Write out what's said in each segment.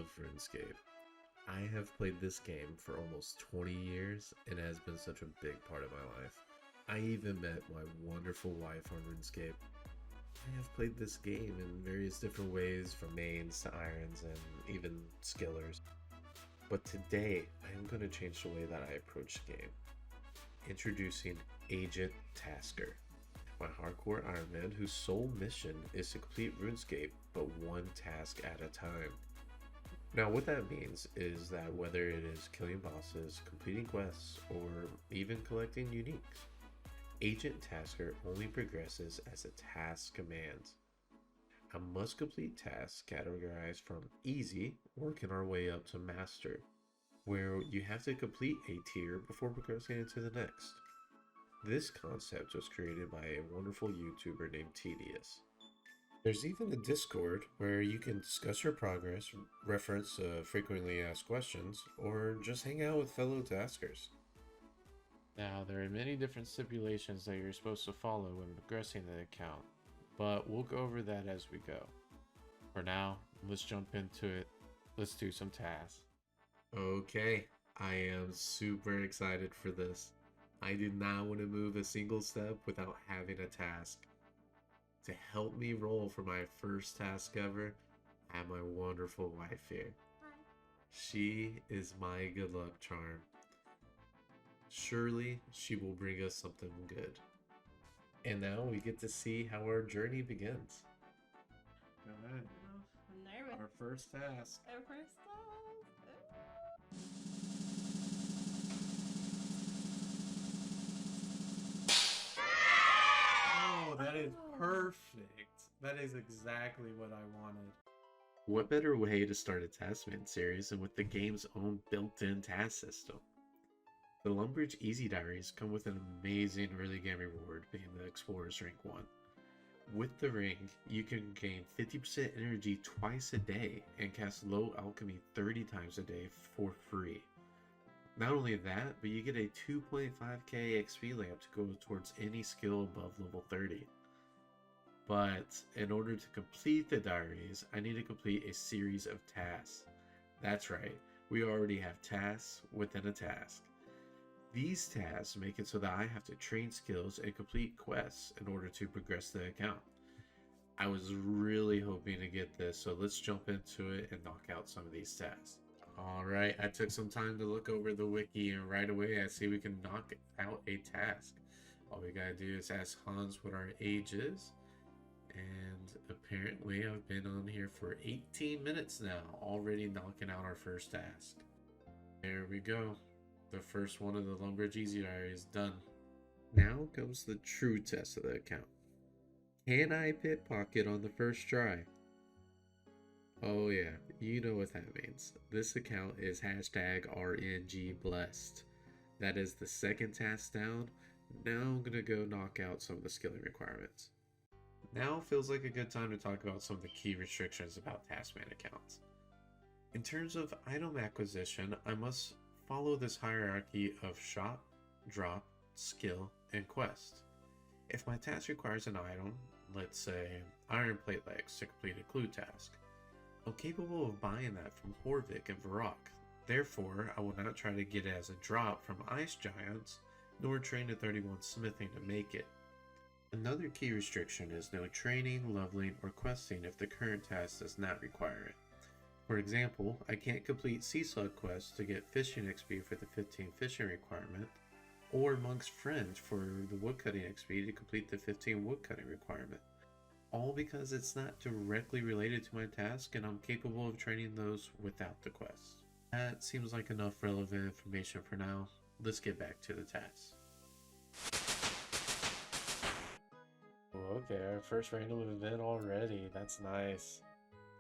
love RuneScape. I have played this game for almost 20 years and it has been such a big part of my life. I even met my wonderful wife on RuneScape. I have played this game in various different ways, from mains to irons and even skillers. But today, I am going to change the way that I approach the game. Introducing Agent Tasker, my hardcore Iron Man whose sole mission is to complete RuneScape, but one task at a time. Now what that means is that whether it is killing bosses, completing quests, or even collecting uniques, Agent Tasker only progresses as a task commands. A must complete task categorized from easy, working our way up to master, where you have to complete a tier before progressing into the next. This concept was created by a wonderful YouTuber named Tedious. There's even a Discord where you can discuss your progress, reference frequently asked questions, or just hang out with fellow taskers. Now, there are many different stipulations that you're supposed to follow when progressing the account, but we'll go over that as we go. For now, let's jump into it. Let's do some tasks. Okay, I am super excited for this. I did not want to move a single step without having a task. To help me roll for my first task ever, I have my wonderful wife here. Hi. She is my good luck charm. Surely she will bring us something good. And now we get to see how our journey begins. Go ahead. Oh, I'm nervous. Our first task. Our first Oh, that is perfect. That is exactly what I wanted. What better way to start a Taskman series than with the game's own built-in task system? The Lumbridge Easy Diaries come with an amazing early game reward, being the Explorer's Rank 1. With the ring, you can gain 50% energy twice a day and cast low alchemy 30 times a day for free. Not only that, but you get a 2.5k XP lamp to go towards any skill above level 30. But in order to complete the diaries, I need to complete a series of tasks. That's right, we already have tasks within a task. These tasks make it so that I have to train skills and complete quests in order to progress the account. I was really hoping to get this, so let's jump into it and knock out some of these tasks. Alright, I took some time to look over the wiki and right away I see we can knock out a task. All we gotta do is ask Hans what our age is. And apparently I've been on here for 18 minutes now, already knocking out our first task. There we go. The first one of the Lumbridge Easy Diary is done. Now comes the true test of the account. Can I pickpocket on the first try? Oh yeah, you know what that means. This account is #RNGblessed. That is the second task down. Now I'm gonna go knock out some of the skilling requirements. Now feels like a good time to talk about some of the key restrictions about Taskman accounts. In terms of item acquisition, I must follow this hierarchy of shop, drop, skill, and quest. If my task requires an item, let's say iron plate legs to complete a clue task, I'm capable of buying that from Horvik and Varrock. Therefore, I will not try to get it as a drop from ice giants, nor train to 31 smithing to make it. Another key restriction is no training, leveling, or questing if the current task does not require it. For example, I can't complete Sea Slug quests to get fishing XP for the 15 fishing requirement, or Monk's Friend for the woodcutting XP to complete the 15 woodcutting requirement. All because it's not directly related to my task and I'm capable of training those without the quest. That seems like enough relevant information for now. Let's get back to the task. Okay, our first random event already. That's nice.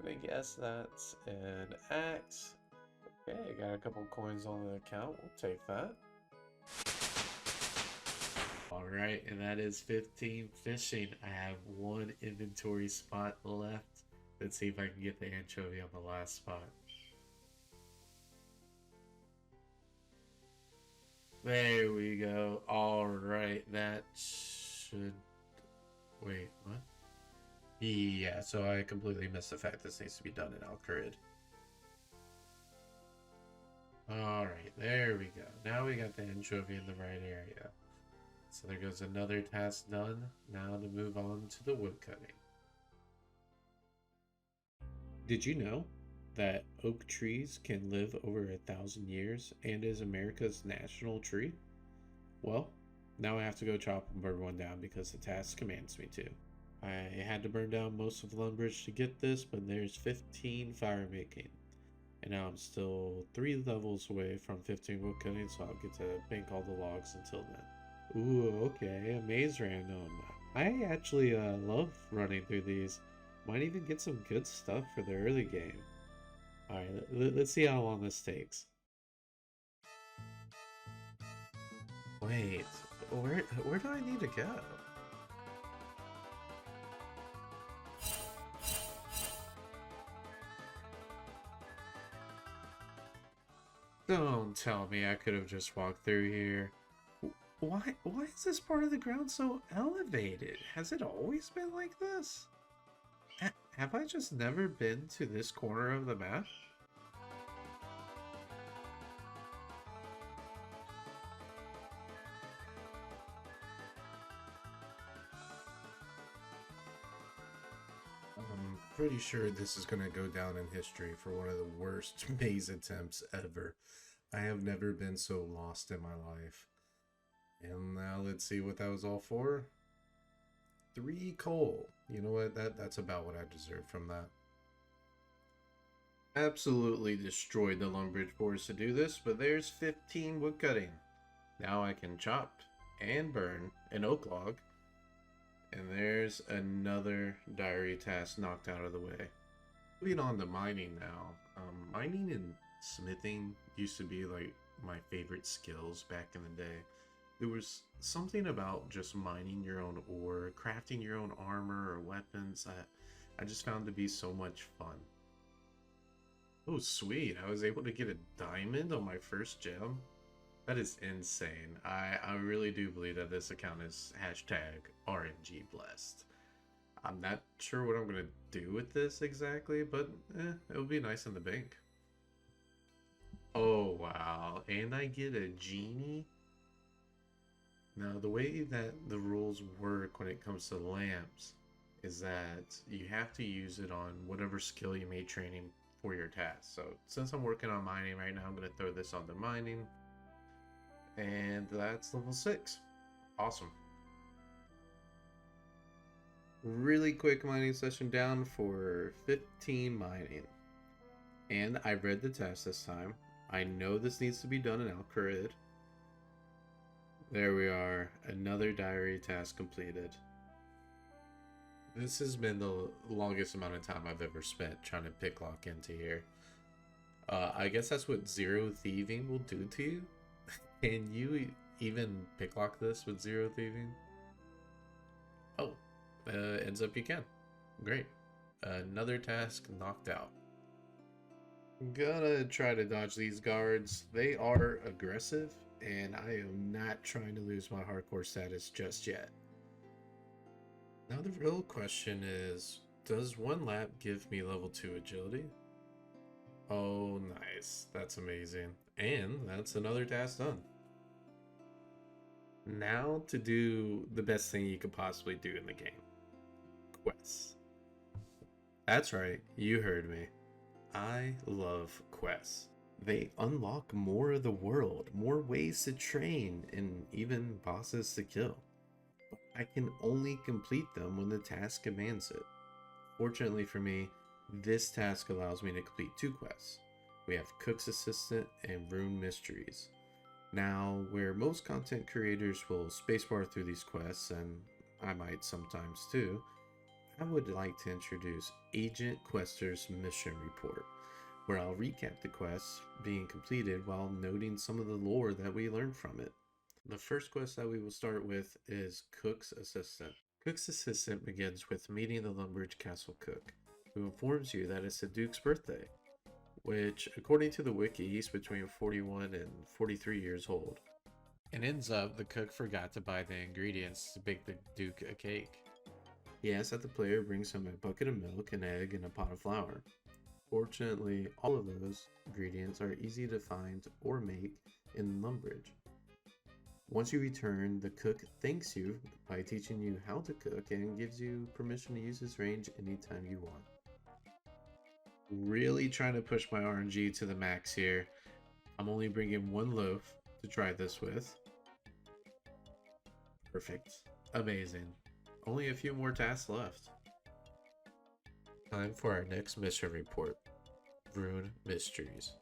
I guess that's an axe. Okay, got a couple coins on the account. We'll take that. Alright, and that is 15 fishing. I have one inventory spot left. Let's see if I can get the anchovy on the last spot. There we go. Alright, that should... Wait, what? Yeah, so I completely missed the fact this needs to be done in Alcarid. Alright, there we go. Now we got the anchovy in the right area. So there goes another task done. Now to move on to the woodcutting. Did you know that oak trees can live over 1,000 years and is America's national tree? Well, now I have to go chop and burn one down because the task commands me to. I had to burn down most of Lumbridge to get this, but there's 15 firemaking. And now I'm still 3 levels away from 15 woodcutting, so I'll get to bank all the logs until then. Ooh, okay, a maze random. I actually love running through these. Might even get some good stuff for the early game. Alright, let's see how long this takes. Wait, where do I need to go? Don't tell me I could have just walked through here. Why is this part of the ground so elevated? Has it always been like this? Have I just never been to this corner of the map? I'm pretty sure this is going to go down in history for one of the worst maze attempts ever. I have never been so lost in my life. And now let's see what that was all for. 3 coal. You know what? That's about what I deserve from that. Absolutely destroyed the Lumbridge forest to do this, but there's 15 woodcutting. Now I can chop and burn an oak log. And there's another diary task knocked out of the way. Moving on to mining now. Mining and smithing used to be like my favorite skills back in the day. There was something about just mining your own ore, crafting your own armor or weapons that I just found to be so much fun. Oh, sweet. I was able to get a diamond on my first gem. That is insane. I really do believe that this account is hashtag RNG blessed. I'm not sure what I'm going to do with this exactly, but it'll be nice in the bank. Oh, wow. And I get a genie? Now, the way that the rules work when it comes to lamps is that you have to use it on whatever skill you made training for your task. So since I'm working on mining right now, I'm going to throw this on the mining. And that's level 6. Awesome. Really quick mining session down for 15 mining. And I read the task this time. I know this needs to be done in Alcarid. There we are. Another diary task completed. This has been the longest amount of time I've ever spent trying to picklock into here. I guess that's what 0 thieving will do to you. Can you even picklock this with 0 thieving? Oh, ends up you can. Great. Another task knocked out. Gonna try to dodge these guards. They are aggressive, and I am not trying to lose my hardcore status just yet. Now the real question is, does 1 lap give me level 2 agility? Oh, nice. That's amazing. And that's another task done. Now to do the best thing you could possibly do in the game. Quests. That's right, you heard me. I love quests. They unlock more of the world, more ways to train, and even bosses to kill. But I can only complete them when the task commands it. Fortunately for me, this task allows me to complete 2 quests. We have Cook's Assistant and Rune Mysteries. Now, where most content creators will spacebar through these quests, and I might sometimes too, I would like to introduce Agent Quester's Mission Report, where I'll recap the quests being completed while noting some of the lore that we learned from it. The first quest that we will start with is Cook's Assistant. Cook's Assistant begins with meeting the Lumbridge Castle Cook, who informs you that it's the Duke's birthday, which, according to the wiki, he's between 41 and 43 years old. It ends up the cook forgot to buy the ingredients to bake the Duke a cake. He asks that the player brings him a bucket of milk, an egg, and a pot of flour. Fortunately, all of those ingredients are easy to find or make in Lumbridge. Once you return, the cook thanks you by teaching you how to cook and gives you permission to use his range anytime you want. Really trying to push my RNG to the max here. I'm only bringing one loaf to try this with. Perfect. Amazing. Only a few more tasks left. Time for our next mission report. Rune Mysteries.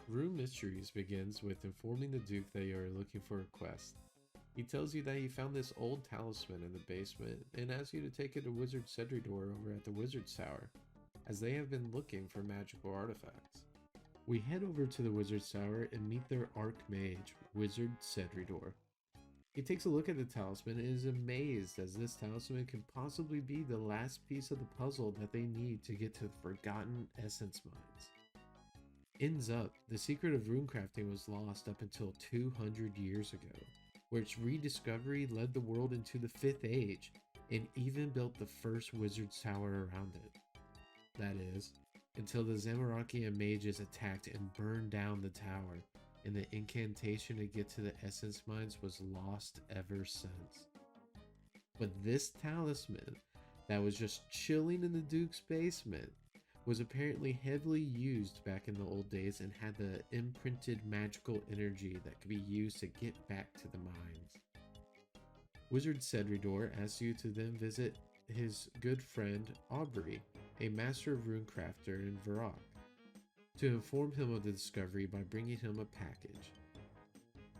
Rune Mysteries begins with informing the Duke that you are looking for a quest. He tells you that he found this old talisman in the basement and asks you to take it to Wizard Cedridor over at the Wizard's Tower, as they have been looking for magical artifacts. We head over to the Wizard's Tower and meet their Archmage, Wizard Cedridor. He takes a look at the talisman and is amazed, as this talisman could possibly be the last piece of the puzzle that they need to get to the Forgotten Essence Mines. Ends up, the secret of runecrafting was lost up until 200 years ago, where its rediscovery led the world into the 5th Age, and even built the first Wizard's Tower around it. That is, until the Zamorakian mages attacked and burned down the tower, and the incantation to get to the Essence Mines was lost ever since. But this talisman, that was just chilling in the Duke's basement, was apparently heavily used back in the old days and had the imprinted magical energy that could be used to get back to the mines. Wizard Cedridor asks you to then visit his good friend Aubrey, a master of runecrafter in Varrock, to inform him of the discovery by bringing him a package.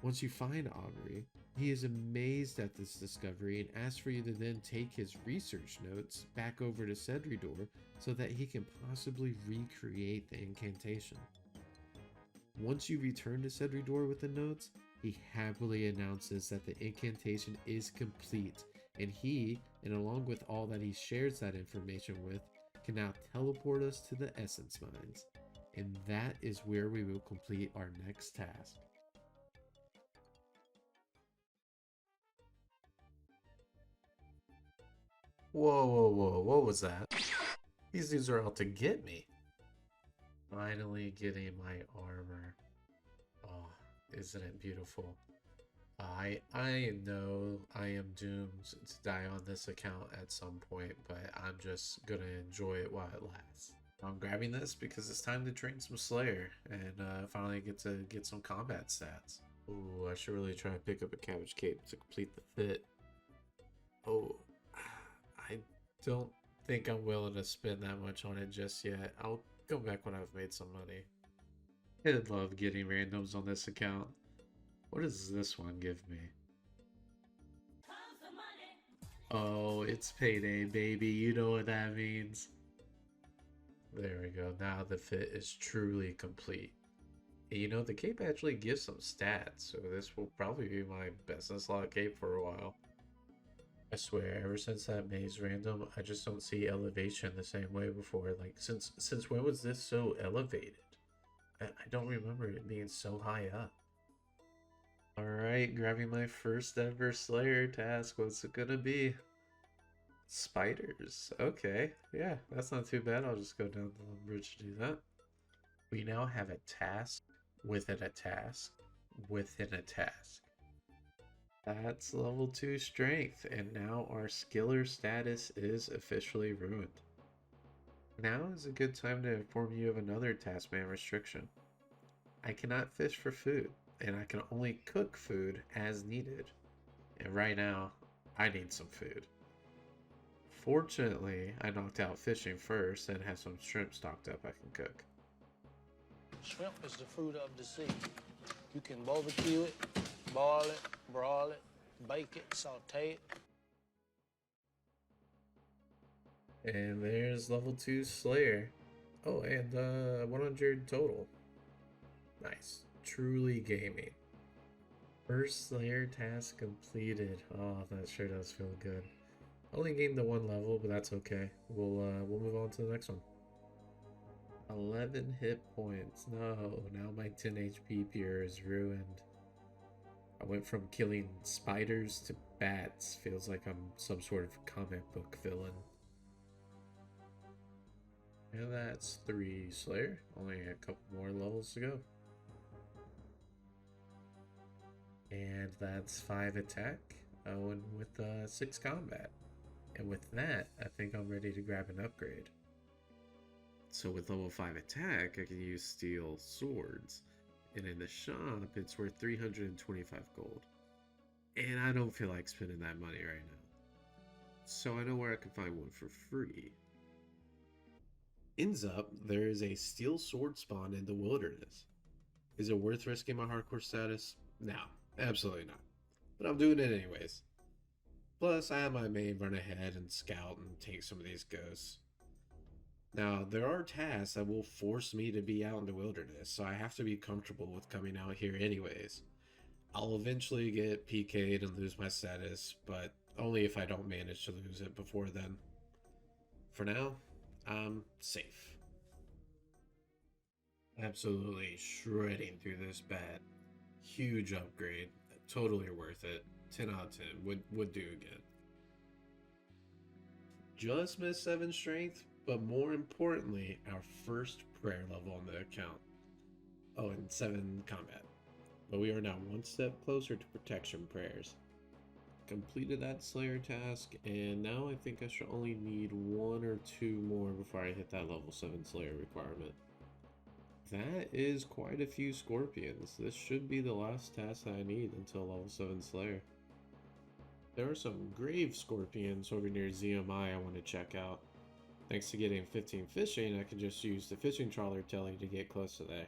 Once you find Aubrey, he is amazed at this discovery and asks for you to then take his research notes back over to Cedridor so that he can possibly recreate the incantation. Once you return to Cedridor with the notes, he happily announces that the incantation is complete, and he, and along with all that he shares that information with, can now teleport us to the Essence Mines. And that is where we will complete our next task. Whoa, what was that? These dudes are out to get me. Finally getting my armor. Oh, isn't it beautiful? I know I am doomed to die on this account at some point, but I'm just gonna enjoy it while it lasts. I'm grabbing this because it's time to train some Slayer and finally get to get some combat stats. Ooh, I should really try to pick up a cabbage cape to complete the fit. Oh, I don't think I'm willing to spend that much on it just yet. I'll go back when I've made some money. I love getting randoms on this account. What does this one give me? Oh, it's payday, baby. You know what that means. There we go. Now the fit is truly complete. And you know, the cape actually gives some stats, so this will probably be my best in slot cape for a while. I swear, ever since that maze random, I just don't see elevation the same way before. Like, since when was this so elevated? I don't remember it being so high up. Alright, grabbing my first ever Slayer task. What's it gonna be? Spiders. Okay, yeah, that's not too bad. I'll just go down the bridge to do that. We now have a task within a task within a task. That's level 2 strength, and now our skiller status is officially ruined. Now is a good time to inform you of another Taskman restriction. I cannot fish for food, and I can only cook food as needed. And right now, I need some food. Fortunately, I knocked out fishing first and have some shrimp stocked up I can cook. Shrimp is the fruit of the sea. You can barbecue it, boil it, broil it, bake it, saute it. And there's level 2 Slayer. Oh, and 100 total. Nice. Truly gaming. First Slayer task completed. Oh, that sure does feel good. Only gained the 1 level, but that's okay. We'll move on to the next one. 11 hit points. No, now my 10 HP pure is ruined. I went from killing spiders to bats. Feels like I'm some sort of comic book villain. And that's 3 Slayer. Only a couple more levels to go. And that's 5 attack. And with 6 combat. And with that, I think I'm ready to grab an upgrade. So with level 5 attack, I can use steel swords. And in the shop, it's worth 325 gold. And I don't feel like spending that money right now. So I know where I can find one for free. Ends up, there is a steel sword spawn in the wilderness. Is it worth risking my hardcore status? No, absolutely not. But I'm doing it anyways. Plus, I have my main run ahead and scout and take some of these ghosts. Now, there are tasks that will force me to be out in the wilderness, so I have to be comfortable with coming out here anyways. I'll eventually get PK'd and lose my status, but only if I don't manage to lose it before then. For now, I'm safe. Absolutely shredding through this bat. Huge upgrade. Totally worth it. 10 out of 10. Would do again. Just missed 7 strength, but more importantly, our first prayer level on the account. Oh, and 7 combat. But we are now one step closer to protection prayers. Completed that Slayer task, and now I think I should only need 1 or 2 more before I hit that level 7 Slayer requirement. That is quite a few scorpions. This should be the last task that I need until level 7 Slayer. There are some grave scorpions over near ZMI I want to check out. Thanks to getting 15 fishing, I can just use the fishing trawler telly to get close to there.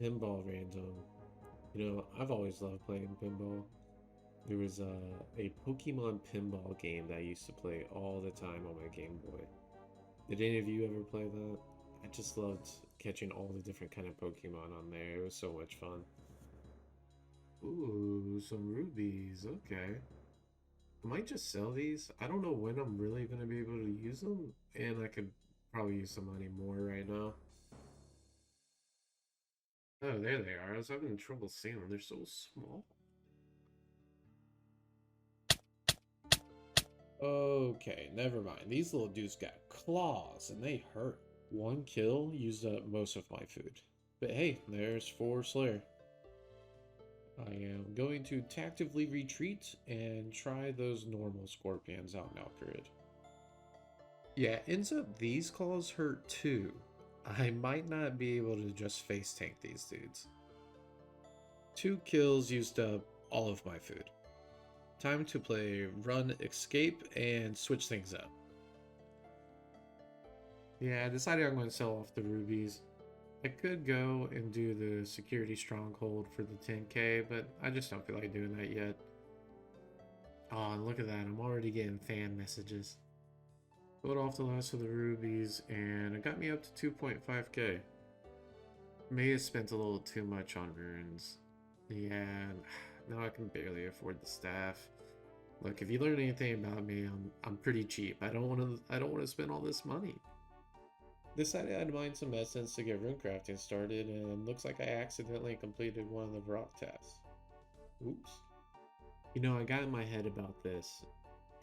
Pinball random. You know, I've always loved playing pinball. There was a Pokemon pinball game that I used to play all the time on my Game Boy. Did any of you ever play that? I just loved catching all the different kind of Pokemon on there. It was so much fun. Ooh, some rubies. Okay. I might just sell these. I don't know when I'm really going to be able to use them. And I could probably use some money more right now. Oh, there they are. I was having trouble seeing them. They're so small. Okay, never mind. These little dudes got claws and they hurt. 1 kill used up most of my food. But hey, there's 4 Slayer. I am going to tactically retreat and try those normal scorpions out in Alcarid. Yeah, ends up these claws hurt too. I might not be able to just face tank these dudes. 2 kills used up all of my food. Time to play Run, Escape, and switch things up. Yeah, I decided I'm going to sell off the rubies. I could go and do the security stronghold for the 10k, but I just don't feel like doing that yet. Oh, and look at that. I'm already getting fan messages. Sold off the last of the rubies, and it got me up to 2.5k. May have spent a little too much on runes. Yeah, now I can barely afford the staff. Look, if you learn anything about me, I'm pretty cheap. I don't want to spend all this money. Decided I'd mine some essence to get runecrafting started, and looks like I accidentally completed one of the rock tasks. Oops. You know, I got in my head about this,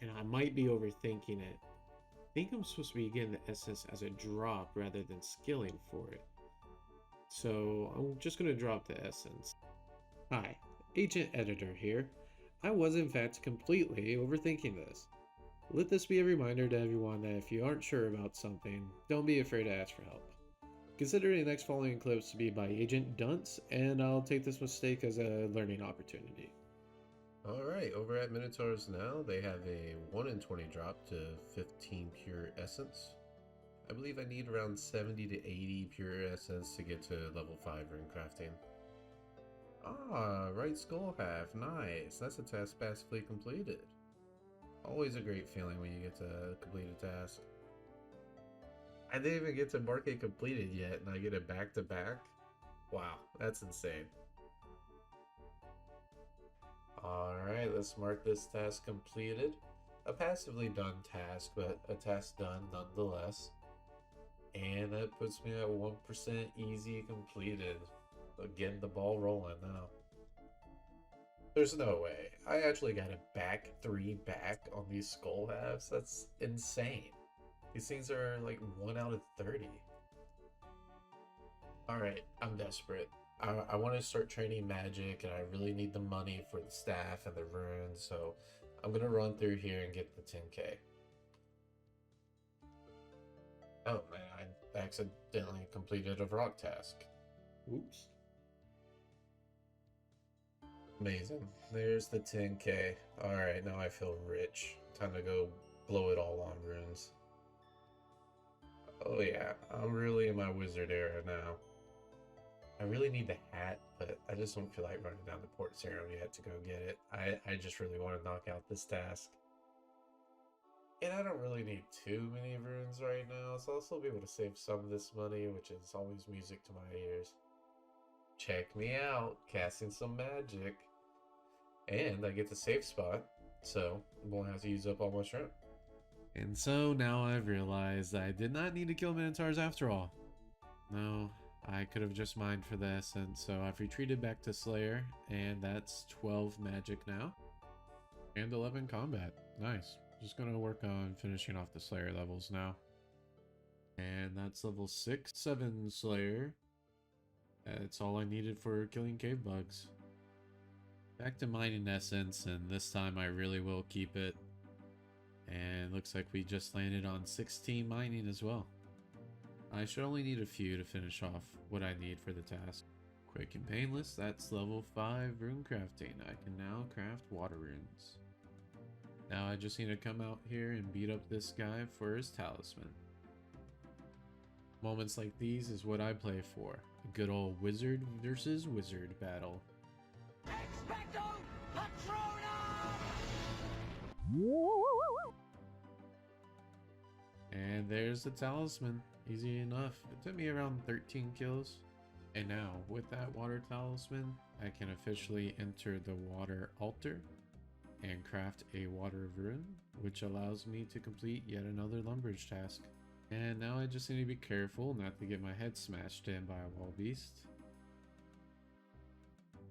and I might be overthinking it. I think I'm supposed to be getting the essence as a drop rather than skilling for it. So I'm just going to drop the essence. Hi, Agent Editor here. I was in fact completely overthinking this. Let this be a reminder to everyone that if you aren't sure about something, don't be afraid to ask for help. Consider the next following clips to be by Agent Dunce, and I'll take this mistake as a learning opportunity. Alright, over at Minotaurs now, they have a 1 in 20 drop to 15 pure essence. I believe I need around 70 to 80 pure essence to get to level 5 Runecrafting. Ah, right skull half, nice. That's a task passively completed. Always a great feeling when you get to complete a task. I didn't even get to mark it completed yet, and I get it back to back? Wow, that's insane. Alright, let's mark this task completed. A passively done task, but a task done nonetheless. And that puts me at 1% easy completed. So getting the ball rolling now. There's no way. I actually got a back 3 back on these skull halves. That's insane. These things are like 1 out of 30. Alright, I'm desperate. I want to start training magic, and I really need the money for the staff and the runes, so I'm gonna run through here and get the 10k. Oh man, I accidentally completed a rock task. Oops. Amazing. There's the 10k. Alright, now I feel rich. Time to go blow it all on runes. Oh yeah, I'm really in my wizard era now. I really need the hat, but I just don't feel like running down to Port Serum yet to go get it. I just really want to knock out this task. And I don't really need too many runes right now, so I'll still be able to save some of this money, which is always music to my ears. Check me out, casting some magic. And I get the safe spot, so I won't have to use up all my shrimp. And so now I've realized I did not need to kill Minotaurs after all. No, I could have just mined for the essence, so I've retreated back to Slayer, and that's 12 magic now. And 11 combat. Nice. Just gonna work on finishing off the Slayer levels now. And that's level 6, 7 Slayer. That's all I needed for killing cave bugs. Back to mining essence, and this time I really will keep it. And looks like we just landed on 16 mining as well. I should only need a few to finish off what I need for the task. Quick and painless, that's level 5 runecrafting. I can now craft water runes. Now I just need to come out here and beat up this guy for his talisman. Moments like these is what I play for. A good old wizard versus wizard battle. Expecto Patronum! And there's the talisman. Easy enough. It took me around 13 kills. And now, with that water talisman, I can officially enter the water altar and craft a water rune, which allows me to complete yet another lumberage task. And now I just need to be careful not to get my head smashed in by a wall beast.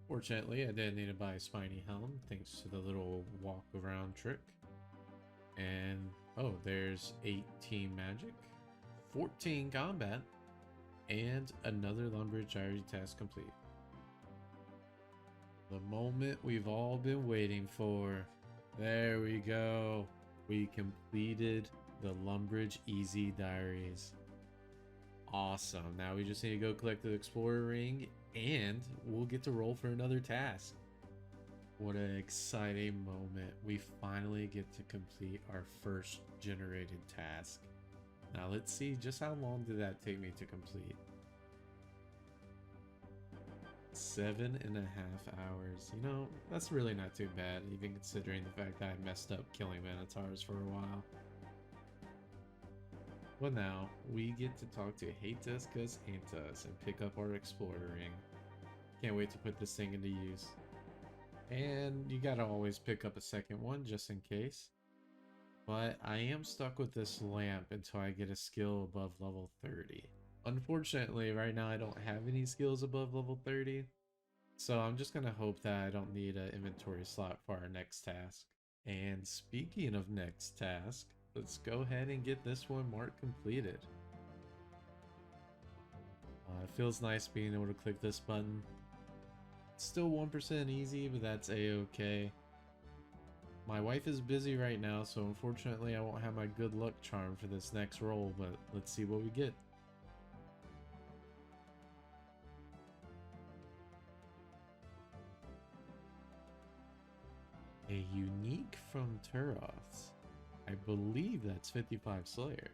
Fortunately, I didn't need to buy a spiny helm thanks to the little walk around trick. And oh, there's 18 magic, 14 combat, and another lumberage diary task complete. The moment we've all been waiting for. There we go. We completed the Lumbridge Easy Diaries. Awesome. Now we just need to go collect the Explorer Ring and we'll get to roll for another task. What an exciting moment. We finally get to complete our first generated task. Now let's see, just how long did that take me to complete? 7.5 hours. You know, that's really not too bad, even considering the fact that I messed up killing Minotaurs for a while. Well, now we get to talk to Hatus Cuz Antus and pick up our Explorer Ring. Can't wait to put this thing into use. And you gotta always pick up a second one just in case. But I am stuck with this lamp until I get a skill above level 30. Unfortunately, right now I don't have any skills above level 30. So I'm just gonna hope that I don't need an inventory slot for our next task. And speaking of next task, let's go ahead and get this one marked completed. It feels nice being able to click this button. It's still 1% easy, but that's a-okay. My wife is busy right now, so unfortunately I won't have my good luck charm for this next roll, but let's see what we get. A unique from Turoth's. I believe that's 55 Slayer.